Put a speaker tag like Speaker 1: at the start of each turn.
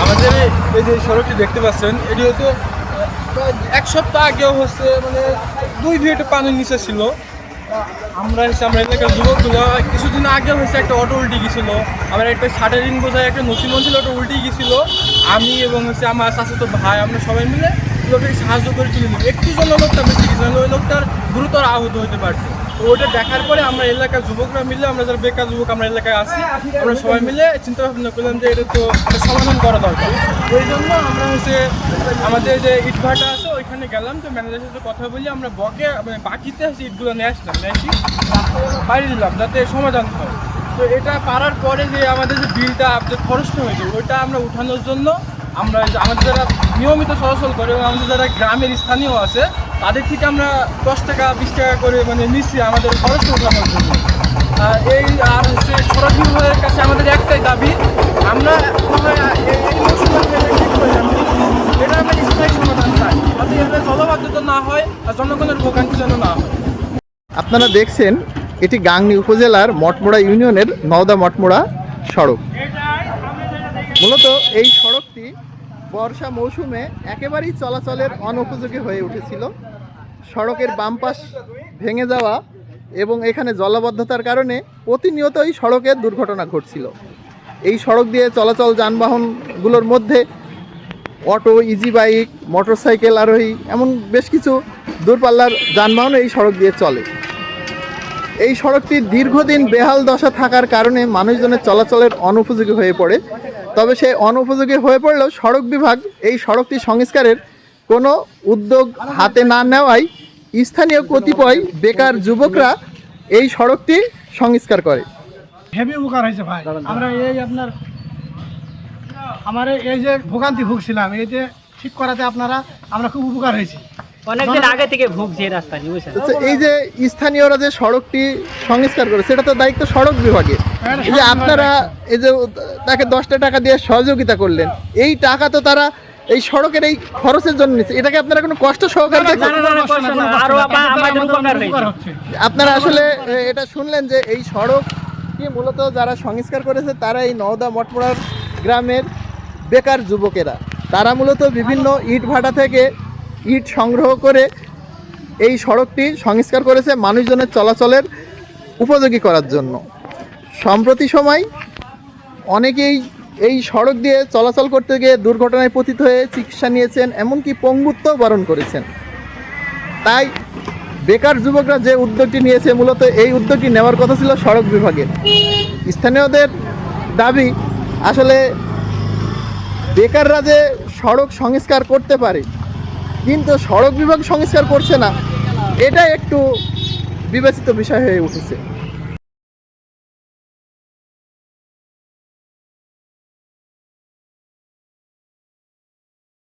Speaker 1: আমাদের এই যে সড়কটি দেখতে পাচ্ছেন, এটি হচ্ছে এক সপ্তাহ আগেও হচ্ছে মানে 2 ফিট পানির নিচে ছিল। আমরা এলাকার যুবকগুলো কিছুদিন আগে হচ্ছে একটা অটো উল্টে গেছিলো, আমার একটা শাটারিং বোঝায় একটা নসিমন ছিল, ওটা উল্টে গেছিলো। আমি এবং হচ্ছে আমার চাচাতো ভাই আমরা সবাই মিলে লোকটাকে সাহায্য করে তুলে নিই। একটু জন্য লোকটা বেঁচে গেছিলাম, ওই লোকটার গুরুতর আহত হতে পারতো। তো ওটা দেখার পরে আমরা এলাকার যুবকরা মিলে, আমরা যারা বেকার যুবক আমরা এলাকায় আছি, আমরা সবাই মিলে চিন্তা ভাবনা করলাম যে এটা তো একটা সমাধান করা দরকার। ওই জন্য আমরা হচ্ছে আমাদের যে ইটভাটা আছে ওইখানে গেলাম, তো ম্যানেজারের সাথে কথা বলি আমরা মানে বাকিতে হচ্ছে ইটগুলো নিয়ে আসলাম, বাইরে দিলাম যাতে সমাধান হয়। তো এটা পারার পরে যে আমাদের যে বিলটা যে খরচটা হয়েছে ওইটা আমরা উঠানোর জন্য আমরা আমাদের যারা নিয়মিত চলাচল করে এবং আমাদের যারা গ্রামের স্থানীয় আছে তাদের থেকে আমরা 10 টাকা 20 টাকা করে মানে নিচ্ছি আমাদের খরচটা উঠানোর জন্য। এই আর হচ্ছে সড়ক বিভাগের কাছে আমাদের একটাই দাবি, আমরা এটা আমরা স্থায়ী সমাধান চাই, যাতে এটা জলবদ্ধতা না হয় আর জনগণের ভোগান্তি যেন না হয়।
Speaker 2: আপনারা দেখছেন এটি গাংনী উপজেলার মঠমোড়া ইউনিয়নের নওদা মঠমোড়া সড়ক। মূলত এই সড়কটি বর্ষা মৌসুমে একেবারেই চলাচলের অনুপযোগী হয়ে উঠেছিল। সড়কের বাম পাশ ভেঙে যাওয়া এবং এখানে জলাবদ্ধতার কারণে প্রতিনিয়তই সড়কে দুর্ঘটনা ঘটছিল। এই সড়ক দিয়ে চলাচল যানবাহনগুলোর মধ্যে অটো, ইজি বাইক, মোটরসাইকেল আরোহী এমন বেশ কিছু দূরপাল্লার যানবাহন এই সড়ক দিয়ে চলে। এই সড়কটি দীর্ঘদিন বেহাল দশা থাকার কারণে মানুষজনের চলাচলের অনুপযোগী হয়ে পড়ে। তবে সে অনুপযোগী হয়ে পড়লেও সড়ক বিভাগ এই সড়কটি সংস্কারের কোনো উদ্যোগ হাতে না নেওয়ায় স্থানীয় কতিপয় বেকার যুবকরা এই সড়কটি সংস্কার করে।
Speaker 3: হেভি উপকার হয়েছে ভাই, আমরা এই আমার এই যে ভোগান্তি ভুগছিলাম এই যে ঠিক করাতে আমরা খুব উপকার হয়েছি।
Speaker 4: অনেকদিন আগে থেকে ভুগছি এই রাস্তা নিয়ে, বুঝছেন?
Speaker 2: এই যে স্থানীয়রা যে সড়কটি সংস্কার করে সেটা তো দায়িত্ব সড়ক বিভাগের। এই যে আপনারা এই যে তাকে 10টা টাকা দিয়ে সহযোগিতা করলেন, এই টাকা তো তারা এই সড়কের এই খরচের জন্য নিচ্ছে, এটাকে আপনারা কোনো কষ্ট সহকারে দেখছেন? আপনারা আসলে এটা শুনলেন যে এই সড়কটি মূলত যারা সংস্কার করেছে তারা এই নওদা মঠমোড়ার গ্রামের বেকার যুবকেরা। তারা মূলত বিভিন্ন ইট ভাটা থেকে ইট সংগ্রহ করে এই সড়কটি সংস্কার করেছে মানুষজনের চলাচলের উপযোগী করার জন্য। সম্প্রতি সময় অনেকেই এই সড়ক দিয়ে চলাচল করতে গিয়ে দুর্ঘটনায় পতিত হয়ে চিকিৎসা নিয়েছেন, এমনকি পঙ্গুত্ব বরণ করেছেন। তাই বেকার যুবকরা যে উদ্যোগটি নিয়েছে মূলত এই উদ্যোগটি নেওয়ার কথা ছিল সড়ক বিভাগের। স্থানীয়দের দাবি আসলে বেকাররা যে সড়ক সংস্কার করতে পারে কিন্তু সড়ক বিভাগ সংস্কার করছে না, এটা একটু বিবেচিত বিষয় হয়ে উঠেছে।